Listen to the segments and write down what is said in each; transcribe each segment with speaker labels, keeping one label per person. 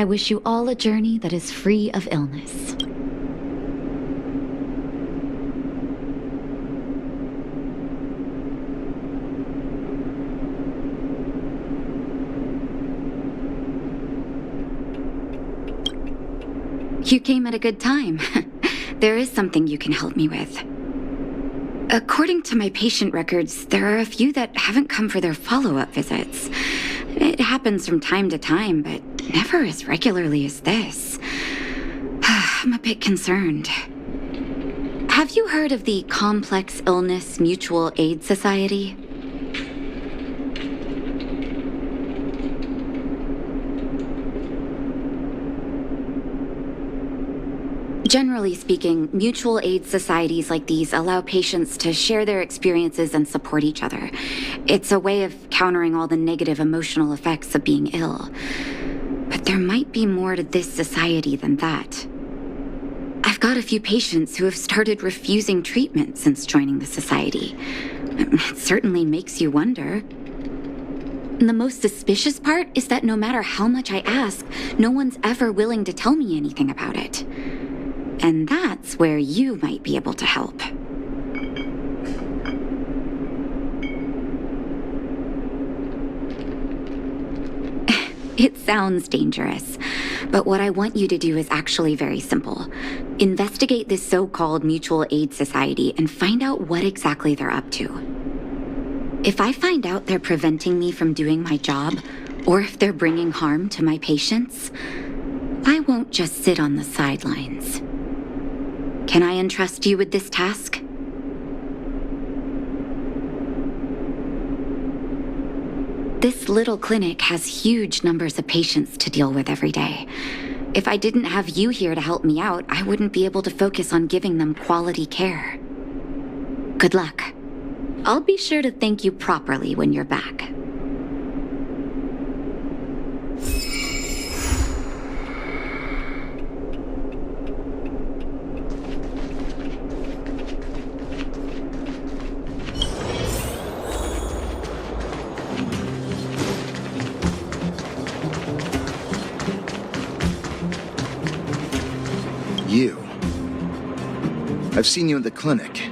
Speaker 1: I wish you all a journey that is free of illness. You came at a good time. There is something you can help me with. According to my patient records, there are a few that haven't come for their follow-up visits. It happens from time to time, but never as regularly as this. I'm a bit concerned. Have you heard of the Complex Illness Mutual Aid Society? Generally speaking, mutual aid societies like these allow patients to share their experiences and support each other. It's a way of countering all the negative emotional effects of being ill. But there might be more to this society than that. I've got a few patients who have started refusing treatment since joining the society. It certainly makes you wonder. The most suspicious part is that no matter how much I ask, no one's ever willing to tell me anything about it. And that's where you might be able to help. It sounds dangerous, but what I want you to do is actually very simple. Investigate this so-called mutual aid society and find out what exactly they're up to. If I find out they're preventing me from doing my job, or if they're bringing harm to my patients, I won't just sit on the sidelines. Can I entrust you with this task? This little clinic has huge numbers of patients to deal with every day. If I didn't have you here to help me out, I wouldn't be able to focus on giving them quality care. Good luck. I'll be sure to thank you properly when you're back.
Speaker 2: I've seen you in the clinic.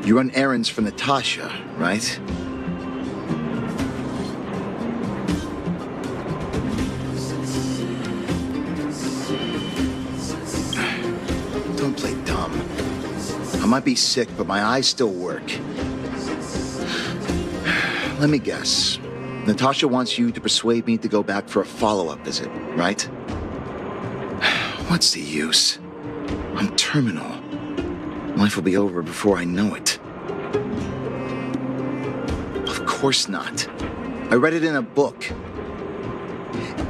Speaker 2: You run errands for Natasha, right? Don't play dumb. I might be sick, but my eyes still work. Let me guess. Natasha wants you to persuade me to go back for a follow-up visit, right? What's the use? I'm terminal. Life will be over before I know it. Of course not. I read it in a book.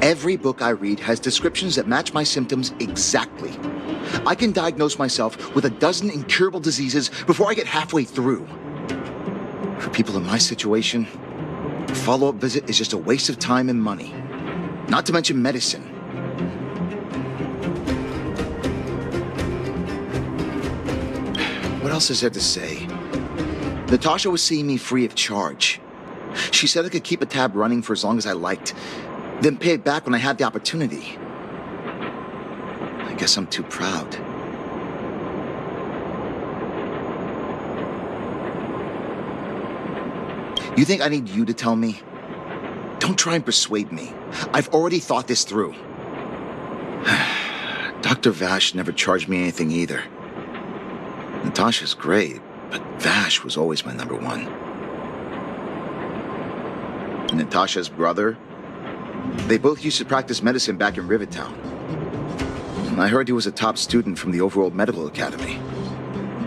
Speaker 2: Every book I read has descriptions that match my symptoms exactly. I can diagnose myself with a dozen incurable diseases before I get halfway through. For people in my situation, a follow-up visit is just a waste of time and money. Not to mention medicine. What else is there to say? Natasha was seeing me free of charge. She said I could keep a tab running for as long as I liked, then pay it back when I had the opportunity. I guess I'm too proud. You think I need you to tell me? Don't try and persuade me. I've already thought this through. Dr. Vash never charged me anything either. Natasha's great, but Vash was always my number one. Natasha's brother, they both used to practice medicine back in Rivertown. I heard he was a top student from the Overworld Medical Academy.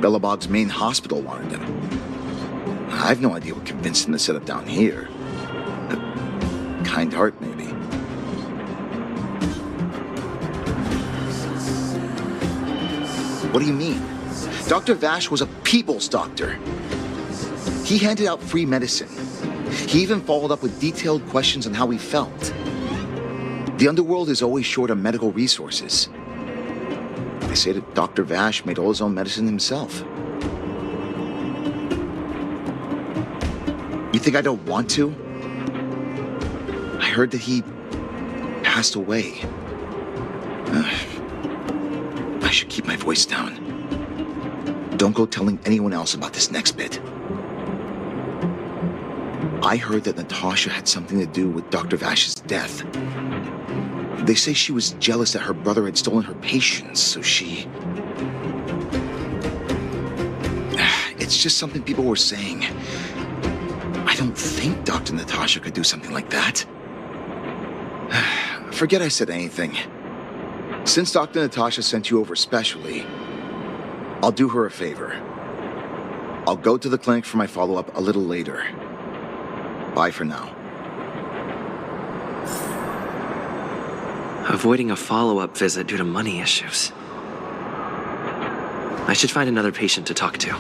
Speaker 2: Bellabog's main hospital wanted him. I have no idea what convinced him to set up down here. A kind heart, maybe. What do you mean? Dr. Vash was a people's doctor. He handed out free medicine. He even followed up with detailed questions on how he felt. The underworld is always short on medical resources. They say that Dr. Vash made all his own medicine himself. You think I don't want to? I heard that he passed away. I should keep my voice down. Don't go telling anyone else about this next bit. I heard that Natasha had something to do with Dr. Vash's death. They say she was jealous that her brother had stolen her patients, so she... It's just something people were saying. I don't think Dr. Natasha could do something like that. Forget I said anything. Since Dr. Natasha sent you over specially, I'll do her a favor. I'll go to the clinic for my follow-up a little later. Bye for now.
Speaker 3: Avoiding a follow-up visit due to money issues. I should find another patient to talk to.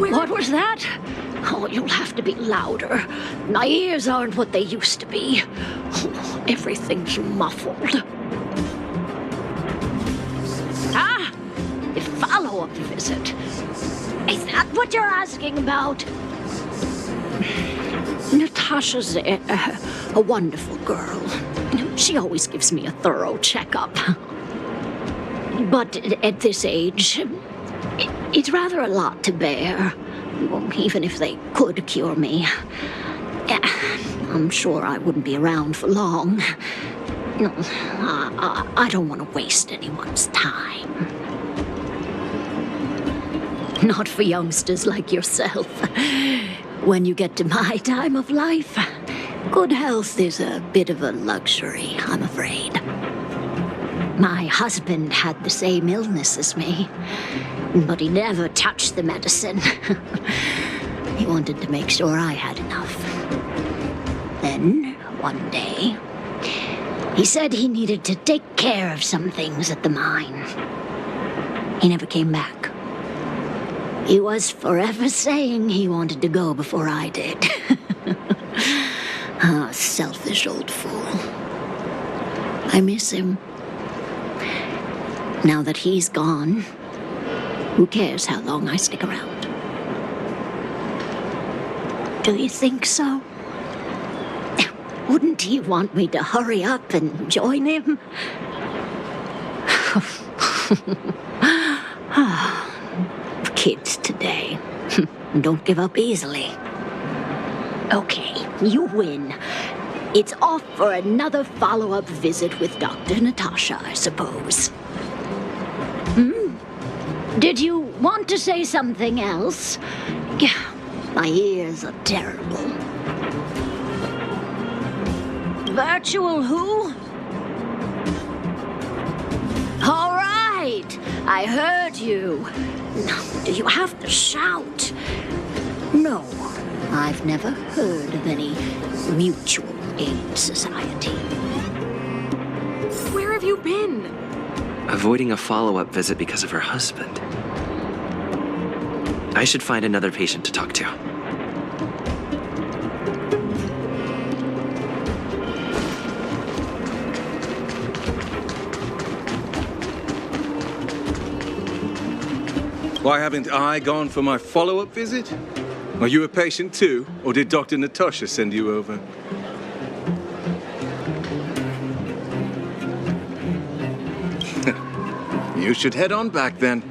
Speaker 4: What was that? Oh, you'll have to be louder. My ears aren't what they used to be. Oh, everything's muffled. Ah! A follow-up visit. Is that what you're asking about? Natasha's a wonderful girl. She always gives me a thorough checkup. But at this age, it's rather a lot to bear. Well, even if they could cure me, I'm sure I wouldn't be around for long. No, I don't want to waste anyone's time. Not for youngsters like yourself. When you get to my time of life, good health is a bit of a luxury, I'm afraid. My husband had the same illness as me, but he never touched the medicine. He wanted to make sure I had enough. Then, one day, he said he needed to take care of some things at the mine. He never came back. He was forever saying he wanted to go before I did. Ah, selfish old fool. I miss him. Now that he's gone, who cares how long I stick around? Do you think so? Wouldn't he want me to hurry up and join him? Kids today don't give up easily. Okay, you win. It's off for another follow-up visit with Dr. Natasha, I suppose. Did you want to say something else? My ears are terrible. Virtual who? All right, I heard you. Now, do you have to shout? No, I've never heard of any mutual aid society.
Speaker 5: Where have you been?
Speaker 3: Avoiding a follow-up visit because of her husband. I should find another patient to talk to.
Speaker 6: Why haven't I gone for my follow-up visit? Are you a patient too, or did Dr. Natasha send you over? You should head on back then.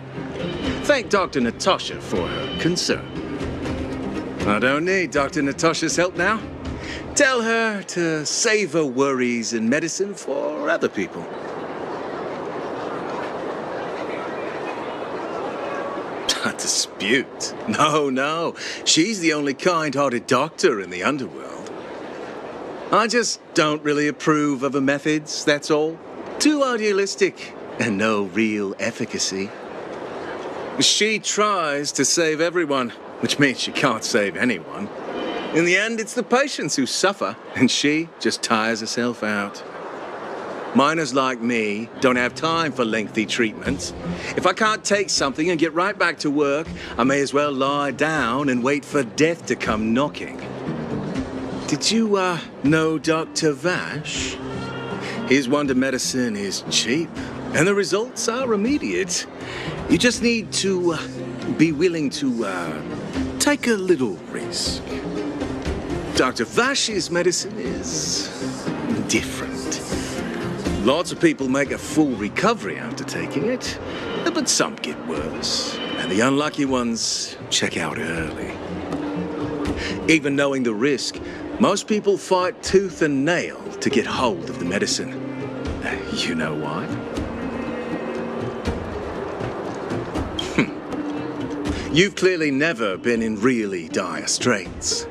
Speaker 6: Thank Dr. Natasha for her concern. I don't need Dr. Natasha's help now. Tell her to save her worries and medicine for other people. A dispute? No. She's the only kind-hearted doctor in the underworld. I just don't really approve of her methods, that's all. Too idealistic and no real efficacy. She tries to save everyone, which means she can't save anyone. In the end, it's the patients who suffer, and she just tires herself out. Miners like me don't have time for lengthy treatments. If I can't take something and get right back to work, I may as well lie down and wait for death to come knocking. Did you, know Dr. Vash? His wonder medicine is cheap, and the results are immediate. You just need to be willing to take a little risk. Dr. Vash's medicine is different. Lots of people make a full recovery after taking it, but some get worse. And the unlucky ones check out early. Even knowing the risk, most people fight tooth and nail to get hold of the medicine. You know why? You've clearly never been in really dire straits.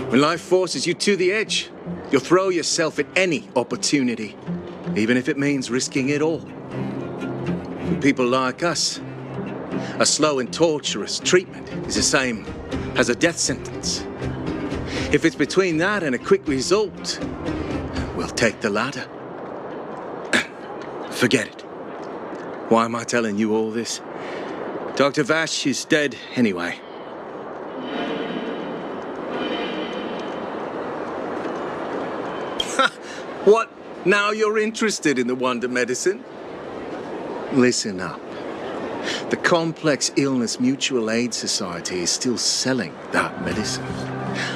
Speaker 6: When life forces you to the edge, you'll throw yourself at any opportunity, even if it means risking it all. For people like us, a slow and torturous treatment is the same as a death sentence. If it's between that and a quick result, we'll take the latter. Forget it. Why am I telling you all this? Dr. Vash is dead anyway. What? Now you're interested in the wonder medicine? Listen up. The Complex Illness Mutual Aid Society is still selling that medicine.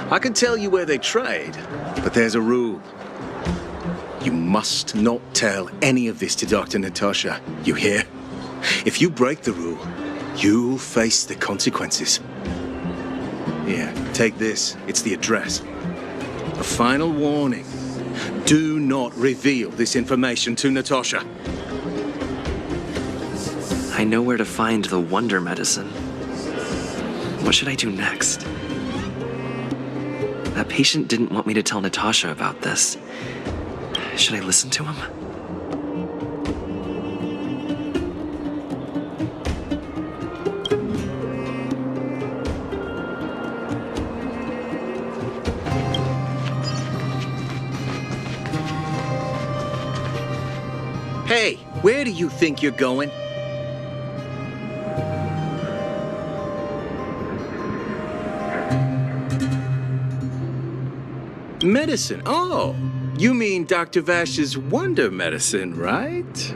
Speaker 6: I can tell you where they trade, but there's a rule. You must not tell any of this to Dr. Natasha, you hear? If you break the rule, you'll face the consequences. Here, take this. It's the address. A final warning. Do not reveal this information to Natasha.
Speaker 3: I know where to find the wonder medicine. What should I do next? That patient didn't want me to tell Natasha about this. Should I listen to him?
Speaker 6: Hey, where do you think you're going? Medicine? Oh, you mean Dr. Vash's wonder medicine, right?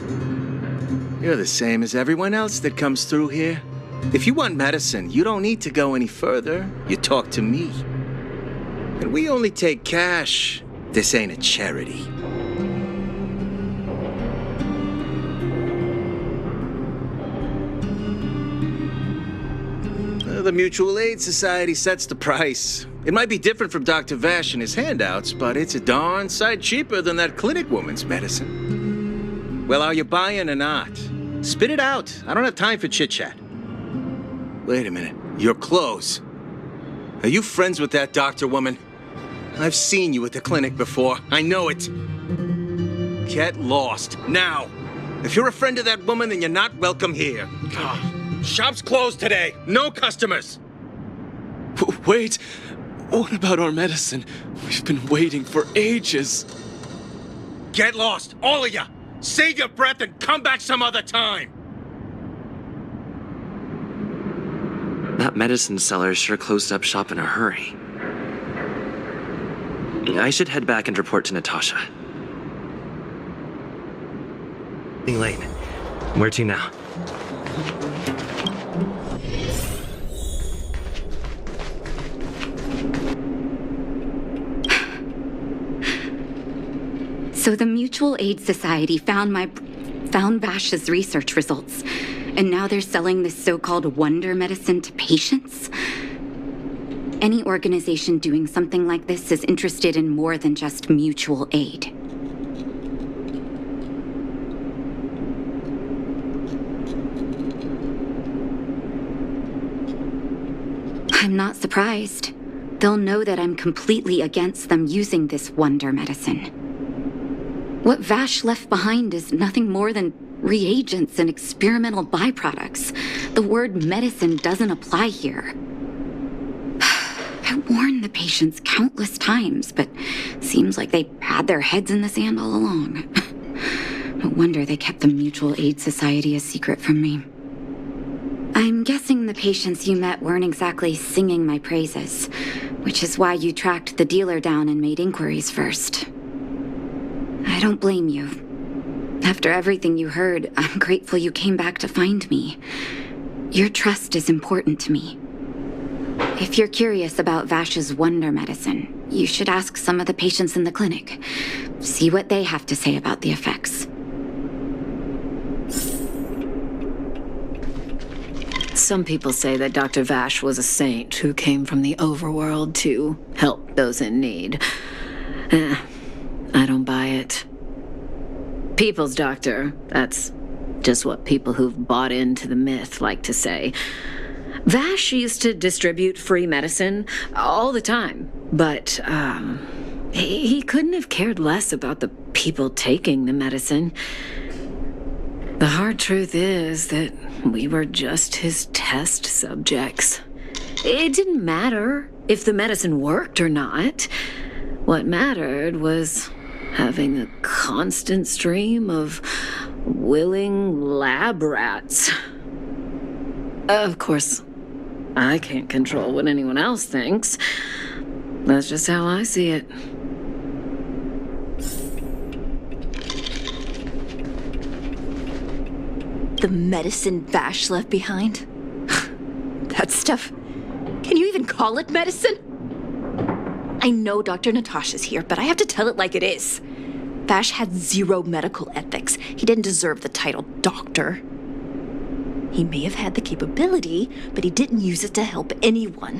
Speaker 6: You're the same as everyone else that comes through here. If you want medicine, you don't need to go any further. You talk to me. And we only take cash. This ain't a charity. The Mutual Aid Society sets the price. It might be different from Dr. Vash and his handouts, but it's a darn sight cheaper than that clinic woman's medicine. Well, are you buying or not? Spit it out. I don't have time for chit-chat. Wait a minute. Your clothes. Are you friends with that doctor woman? I've seen you at the clinic before. I know it. Get lost. Now. If you're a friend of that woman, then you're not welcome here. Shop's closed today. No customers.
Speaker 5: Wait. What about our medicine? We've been waiting for ages.
Speaker 6: Get lost, all of you. Save your breath and come back some other time.
Speaker 3: That medicine seller sure closed up shop in a hurry. I should head back and report to Natasha. Being late. Where to now?
Speaker 1: So the Mutual Aid Society found Vash's research results, and now they're selling this so-called wonder medicine to patients? Any organization doing something like this is interested in more than just mutual aid. I'm not surprised. They'll know that I'm completely against them using this wonder medicine. What Vash left behind is nothing more than reagents and experimental byproducts. The word medicine doesn't apply here. I warned the patients countless times, but seems like they had their heads in the sand all along. No wonder they kept the Mutual Aid Society a secret from me. I'm guessing the patients you met weren't exactly singing my praises, which is why you tracked the dealer down and made inquiries first. I don't blame you. After everything you heard, I'm grateful you came back to find me. Your trust is important to me. If you're curious about Vash's wonder medicine, you should ask some of the patients in the clinic. See what they have to say about the effects.
Speaker 7: Some people say that Dr. Vash was a saint who came from the overworld to help those in need. I don't buy it. People's doctor, that's just what people who've bought into the myth like to say. Vash used to distribute free medicine all the time, but he couldn't have cared less about the people taking the medicine. The hard truth is that we were just his test subjects. It didn't matter if the medicine worked or not. What mattered was having a constant stream of willing lab rats. Of course, I can't control what anyone else thinks. That's just how I see it.
Speaker 8: The medicine Vash left behind? That stuff. Can you even call it medicine? I know Dr. Natasha's here, but I have to tell it like it is. Vash had zero medical ethics. He didn't deserve the title doctor. He may have had the capability, but he didn't use it to help anyone.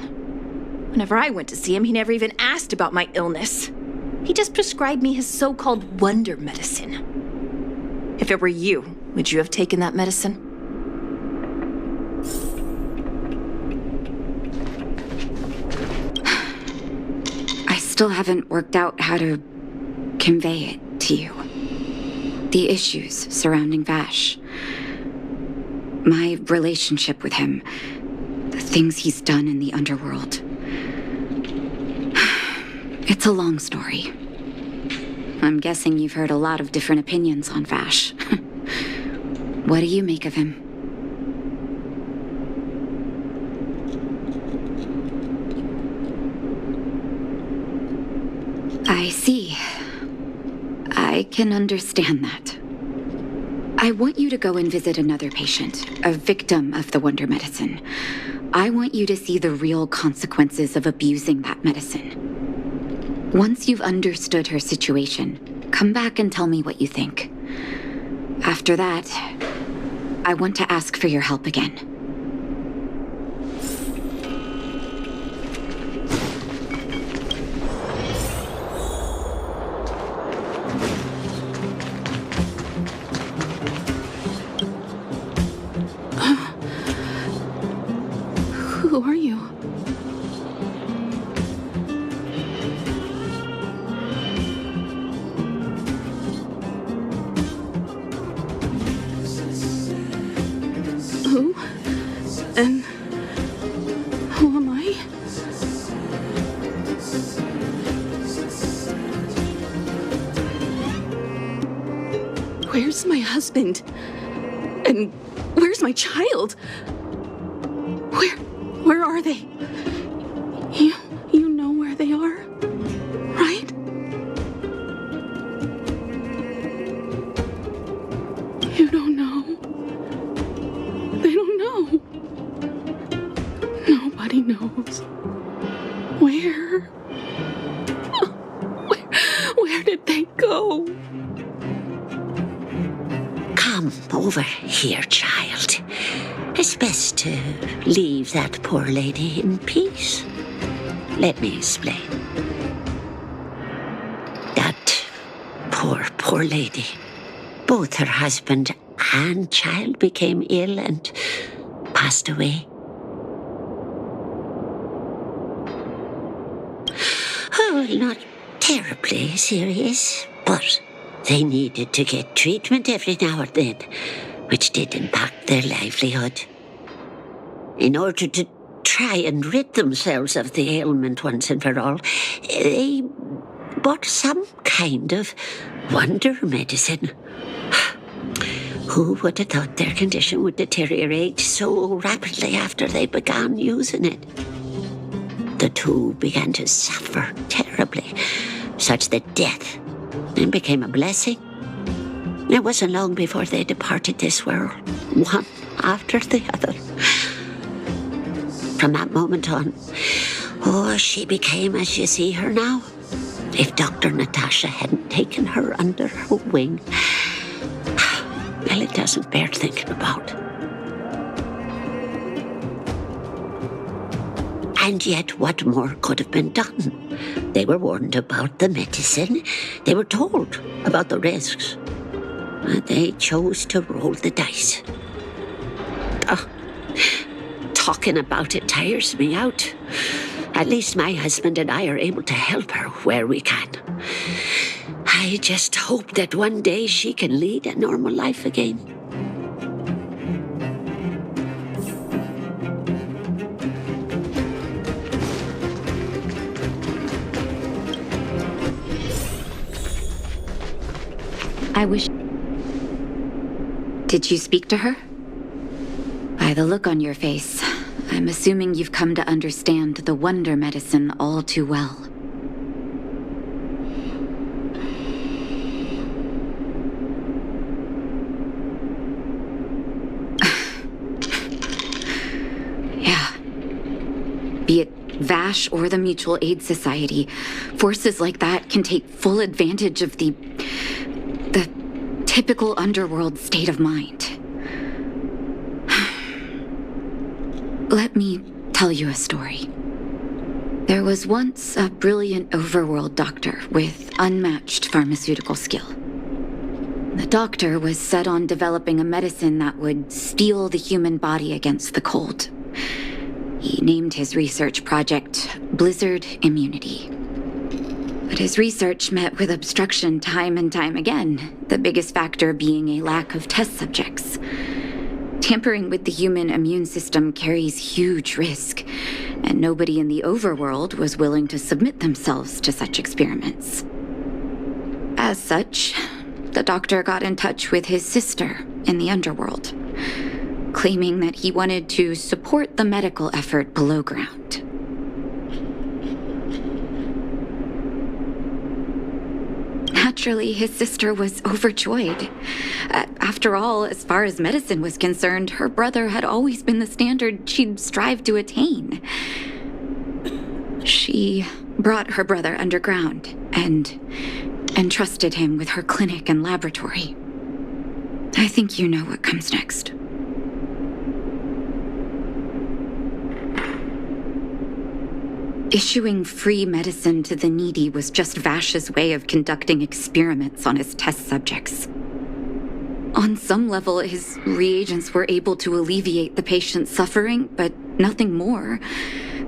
Speaker 8: Whenever I went to see him, he never even asked about my illness. He just prescribed me his so-called wonder medicine. If it were you, would you have taken that medicine?
Speaker 1: I still haven't worked out how to convey it to you. The issues surrounding Vash. My relationship with him. The things he's done in the underworld. It's a long story. I'm guessing you've heard a lot of different opinions on Vash. What do you make of him? I see. I can understand that. I want you to go and visit another patient, a victim of the wonder medicine. I want you to see the real consequences of abusing that medicine. Once you've understood her situation, come back and tell me what you think. After that, I want to ask for your help again.
Speaker 9: Who are you? Who? And who am I? Where's my husband? And where's my child? Where are they? You know where they are, right? You don't know. They don't know. Nobody knows. Where? Where did they go?
Speaker 10: Come over here, child. It's best to leave that poor lady in peace. Let me explain. That poor lady. Both her husband and child became ill and passed away. Oh, not terribly serious, but they needed to get treatment every now and then, which did impact their livelihood. In order to try and rid themselves of the ailment once and for all, they bought some kind of wonder medicine. Who would have thought their condition would deteriorate so rapidly after they began using it? The two began to suffer terribly, such that death then became a blessing. It wasn't long before they departed this world, one after the other. From that moment on, oh, she became as you see her now. If Dr. Natasha hadn't taken her under her wing, well, it doesn't bear thinking about. And yet, what more could have been done? They were warned about the medicine. They were told about the risks. And they chose to roll the dice. Talking about it tires me out. At least my husband and I are able to help her where we can. I just hope that one day she can lead a normal life again.
Speaker 1: I wish... Did you speak to her? By the look on your face, I'm assuming you've come to understand the wonder medicine all too well. Yeah. Be it Vash or the Mutual Aid Society, forces like that can take full advantage of the typical underworld state of mind. Let me tell you a story. There was once a brilliant overworld doctor with unmatched pharmaceutical skill. The doctor was set on developing a medicine that would steel the human body against the cold. He named his research project Blizzard Immunity. But his research met with obstruction time and time again, the biggest factor being a lack of test subjects. Tampering with the human immune system carries huge risk, and nobody in the overworld was willing to submit themselves to such experiments. As such, the doctor got in touch with his sister in the underworld, claiming that he wanted to support the medical effort below ground. Naturally, his sister was overjoyed. After all, as far as medicine was concerned, her brother had always been the standard she'd strive to attain. She brought her brother underground and entrusted him with her clinic and laboratory. I think you know what comes next. Issuing free medicine to the needy was just Vash's way of conducting experiments on his test subjects. On some level, his reagents were able to alleviate the patient's suffering, but nothing more.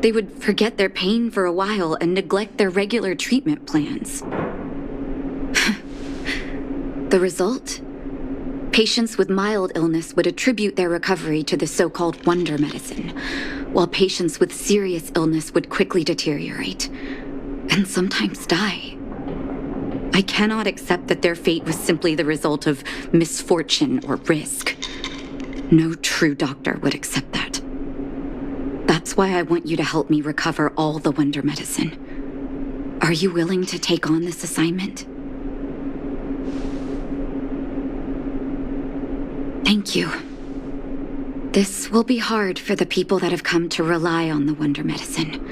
Speaker 1: They would forget their pain for a while and neglect their regular treatment plans. The result? Patients with mild illness would attribute their recovery to the so-called wonder medicine, while patients with serious illness would quickly deteriorate, and sometimes die. I cannot accept that their fate was simply the result of misfortune or risk. No true doctor would accept that. That's why I want you to help me recover all the wonder medicine. Are you willing to take on this assignment? Thank you. This will be hard for the people that have come to rely on the wonder medicine,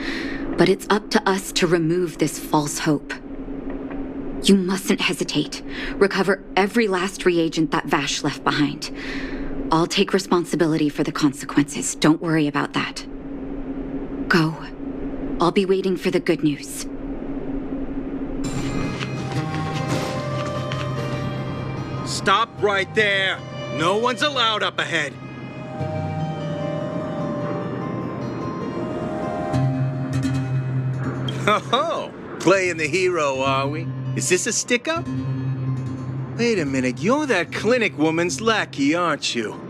Speaker 1: but it's up to us to remove this false hope. You mustn't hesitate. Recover every last reagent that Vash left behind. I'll take responsibility for the consequences. Don't worry about that. Go. I'll be waiting for the good news.
Speaker 6: Stop right there! No one's allowed up ahead! Oh, playing the hero, are we? Is this a stick-up? Wait a minute, you're that clinic woman's lackey, aren't you?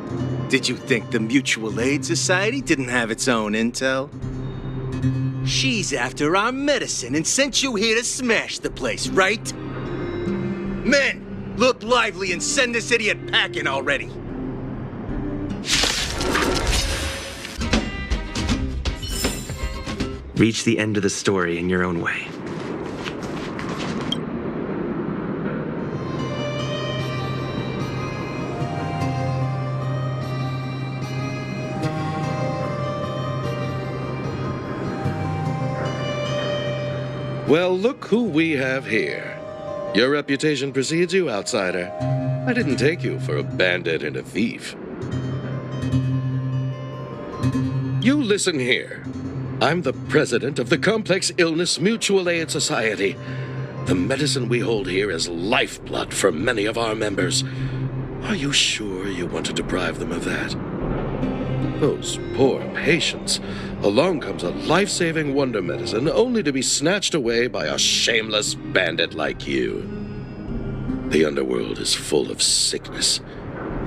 Speaker 6: Did you think the Mutual Aid Society didn't have its own intel? She's after our medicine and sent you here to smash the place, right? Men! Look lively and send this idiot packing already!
Speaker 3: Reach the end of the story in your own way.
Speaker 11: Well, look who we have here. Your reputation precedes you, outsider. I didn't take you for a bandit and a thief. You listen here. I'm the president of the Complex Illness Mutual Aid Society. The medicine we hold here is lifeblood for many of our members. Are you sure you want to deprive them of that? Those poor patients. Along comes a life-saving wonder medicine only to be snatched away by a shameless bandit like you. The underworld is full of sickness.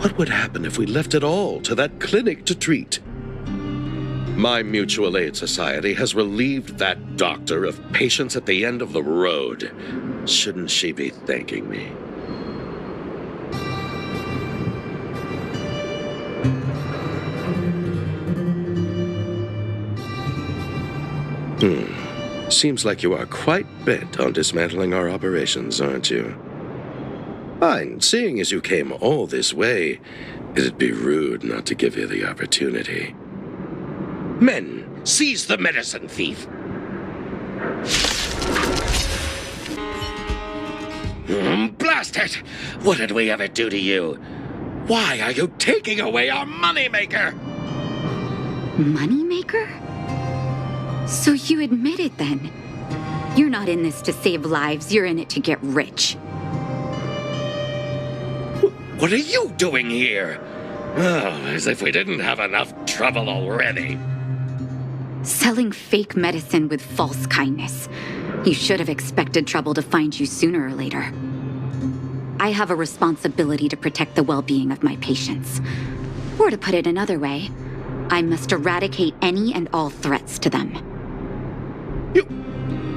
Speaker 11: What would happen if we left it all to that clinic to treat? My mutual aid society has relieved that doctor of patients at the end of the road. Shouldn't she be thanking me? Seems like you are quite bent on dismantling our operations, aren't you? Fine, seeing as you came all this way, it'd be rude not to give you the opportunity. Men, seize the medicine thief! Blast it! What did we ever do to you? Why are you taking away our moneymaker?
Speaker 1: Moneymaker? So you admit it then? You're not in this to save lives, you're in it to get rich.
Speaker 11: What are you doing here? Oh, as if we didn't have enough trouble already.
Speaker 1: Selling fake medicine with false kindness. You should have expected trouble to find you sooner or later. I have a responsibility to protect the well-being of my patients. Or to put it another way, I must eradicate any and all threats to them.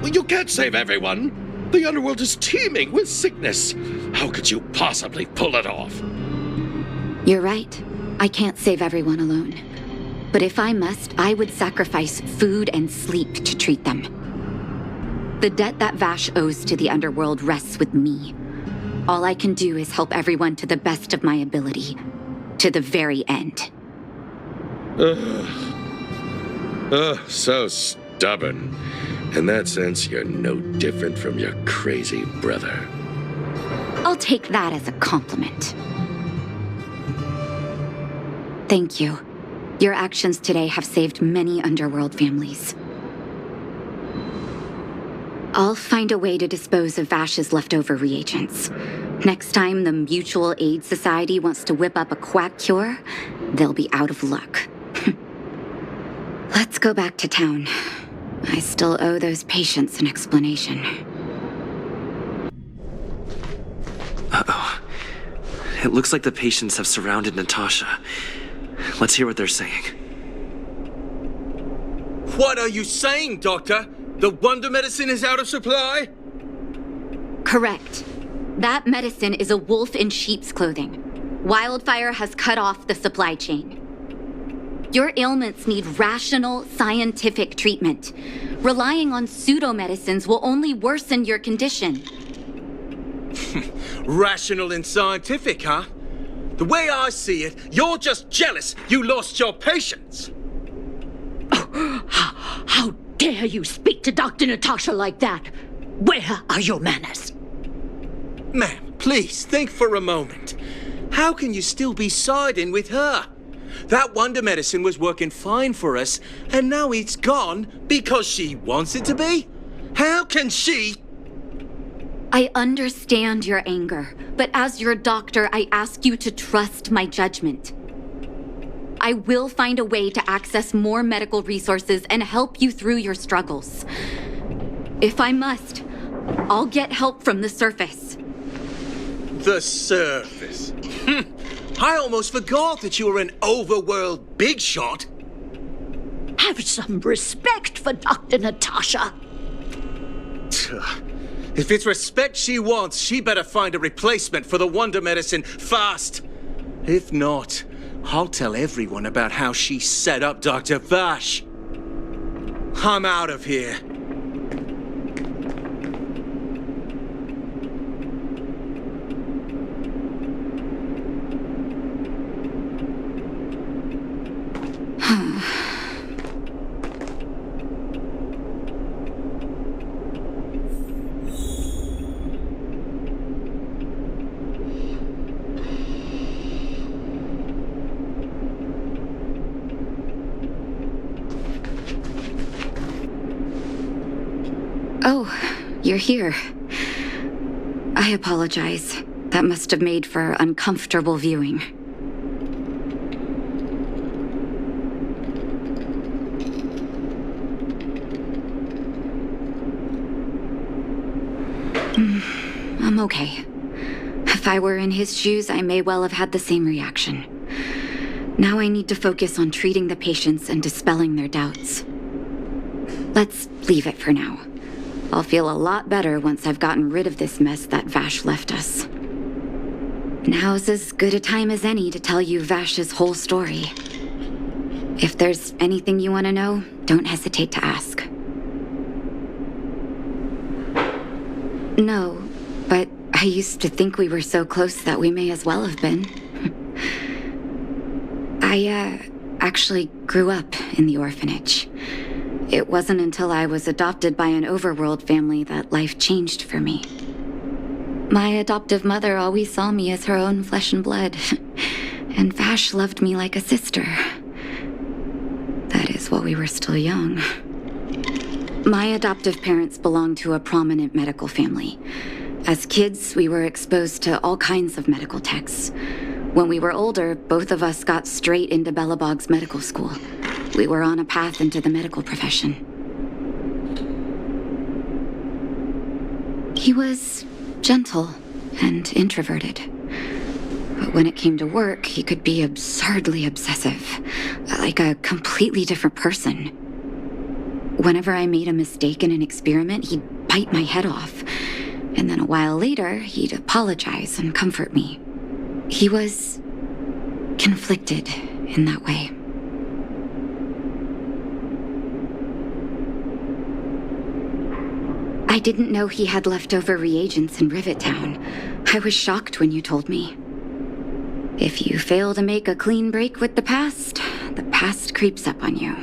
Speaker 11: You can't save everyone. The underworld is teeming with sickness. How could you possibly pull it off?
Speaker 1: You're right. I can't save everyone alone. But if I must, I would sacrifice food and sleep to treat them. The debt that Vash owes to the underworld rests with me. All I can do is help everyone to the best of my ability. To the very end.
Speaker 11: So stubborn. In that sense, you're no different from your crazy brother.
Speaker 1: I'll take that as a compliment. Thank you. Your actions today have saved many underworld families. I'll find a way to dispose of Vash's leftover reagents. Next time the Mutual Aid Society wants to whip up a quack cure, they'll be out of luck. Let's go back to town. I still owe those patients an explanation.
Speaker 3: Uh-oh. It looks like the patients have surrounded Natasha. Let's hear what they're saying.
Speaker 6: What are you saying, Doctor? The wonder medicine is out of supply?
Speaker 1: Correct. That medicine is a wolf in sheep's clothing. Wildfire has cut off the supply chain. Your ailments need rational, scientific treatment. Relying on pseudo-medicines will only worsen your condition.
Speaker 6: Rational and scientific, huh? The way I see it, you're just jealous you lost your patients.
Speaker 4: How dare you speak to Dr. Natasha like that? Where are your manners?
Speaker 6: Ma'am, please think for a moment. How can you still be siding with her? That wonder medicine was working fine for us, and now it's gone because she wants it to be? How can she?
Speaker 1: I understand your anger, but as your doctor, I ask you to trust my judgment. I will find a way to access more medical resources and help you through your struggles. If I must, I'll get help from the surface.
Speaker 6: The surface? I almost forgot that you were an overworld big shot.
Speaker 4: Have some respect for Dr. Natasha.
Speaker 6: If it's respect she wants, she better find a replacement for the wonder medicine fast. If not, I'll tell everyone about how she set up Dr. Vash. I'm out of here.
Speaker 1: Oh, you're here. I apologize. That must have made for uncomfortable viewing. I'm okay. If I were in his shoes, I may well have had the same reaction. Now I need to focus on treating the patients and dispelling their doubts. Let's leave it for now. I'll feel a lot better once I've gotten rid of this mess that Vash left us. Now's as good a time as any to tell you Vash's whole story. If there's anything you want to know, don't hesitate to ask. No, but I used to think we were so close that we may as well have been. I actually grew up in the orphanage. It wasn't until I was adopted by an overworld family that life changed for me. My adoptive mother always saw me as her own flesh and blood, and Vash loved me like a sister. That is while we were still young. My adoptive parents belonged to a prominent medical family. As kids, we were exposed to all kinds of medical texts. When we were older, both of us got straight into Belobog's medical school. We were on a path into the medical profession. He was gentle and introverted. But when it came to work, he could be absurdly obsessive, like a completely different person. Whenever I made a mistake in an experiment, he'd bite my head off. And then a while later, he'd apologize and comfort me. He was conflicted in that way. I didn't know he had leftover reagents in Rivet Town. I was shocked when you told me. If you fail to make a clean break with the past creeps up on you.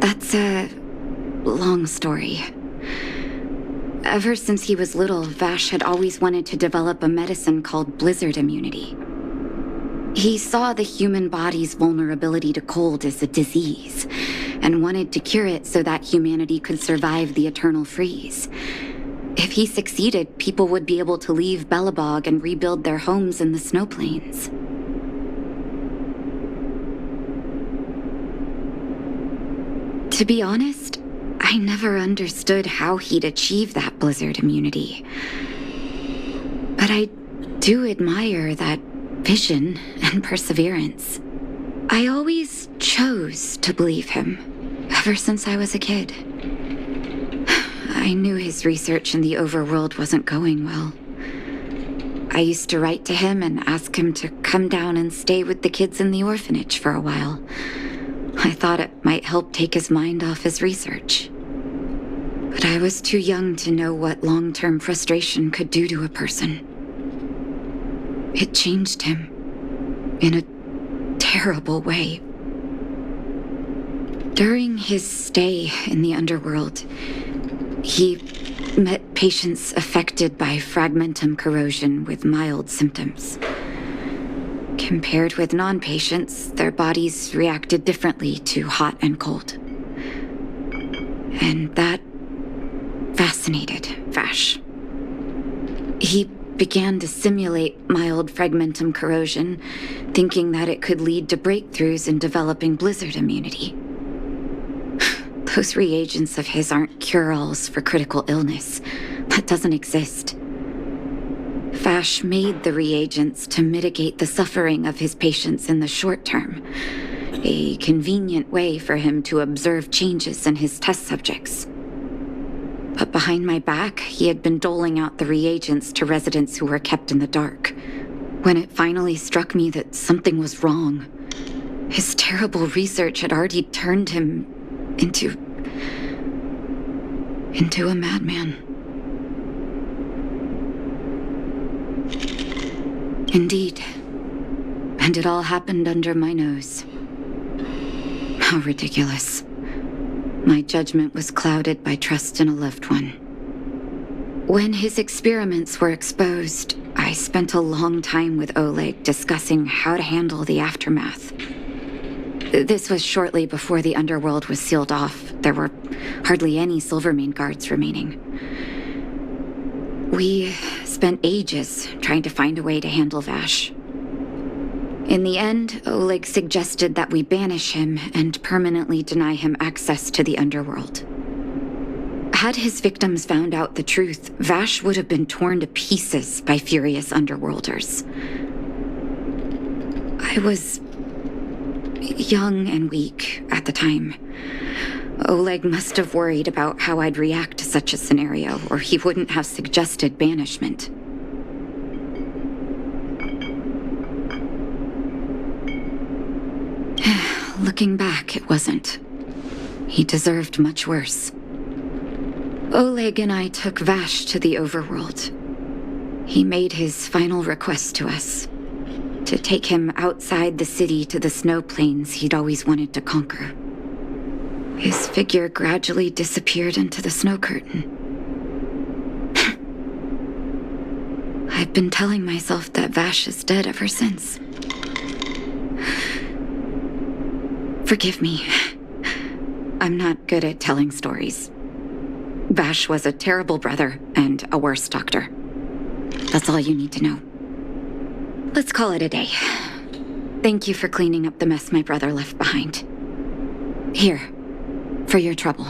Speaker 1: That's a long story. Ever since he was little, Vash had always wanted to develop a medicine called blizzard immunity. He saw the human body's vulnerability to cold as a disease, and wanted to cure it so that humanity could survive the eternal freeze. If he succeeded, people would be able to leave Belobog and rebuild their homes in the snow plains. To be honest, I never understood how he'd achieve that blizzard immunity. But I do admire that vision and perseverance. I always chose to believe him, ever since I was a kid. I knew his research in the overworld wasn't going well. I used to write to him and ask him to come down and stay with the kids in the orphanage for a while. I thought it might help take his mind off his research. But I was too young to know what long-term frustration could do to a person. It changed him in a terrible way. During his stay in the underworld, he met patients affected by fragmentum corrosion with mild symptoms. Compared with non-patients, their bodies reacted differently to hot and cold. And that fascinated Vash. He began to simulate mild fragmentum corrosion, thinking that it could lead to breakthroughs in developing blizzard immunity. Those reagents of his aren't cure-alls for critical illness. That doesn't exist. Vash made the reagents to mitigate the suffering of his patients in the short term, a convenient way for him to observe changes in his test subjects. But behind my back, he had been doling out the reagents to residents who were kept in the dark. When it finally struck me that something was wrong, his terrible research had already turned him into a madman. Indeed. And it all happened under my nose. How ridiculous. My judgment was clouded by trust in a loved one. When his experiments were exposed, I spent a long time with Oleg discussing how to handle the aftermath. This was shortly before the underworld was sealed off. There were hardly any Silvermane guards remaining. We spent ages trying to find a way to handle Vash. In the end, Oleg suggested that we banish him and permanently deny him access to the underworld. Had his victims found out the truth, Vash would have been torn to pieces by furious underworlders. I was young and weak at the time. Oleg must have worried about how I'd react to such a scenario, or he wouldn't have suggested banishment. Looking back, it wasn't. He deserved much worse. Oleg and I took Vash to the overworld. He made his final request to us, to take him outside the city to the snow plains he'd always wanted to conquer. His figure gradually disappeared into the snow curtain. I've been telling myself that Vash is dead ever since. Forgive me. I'm not good at telling stories. Vash was a terrible brother and a worse doctor. That's all you need to know. Let's call it a day. Thank you for cleaning up the mess my brother left behind. Here, for your trouble.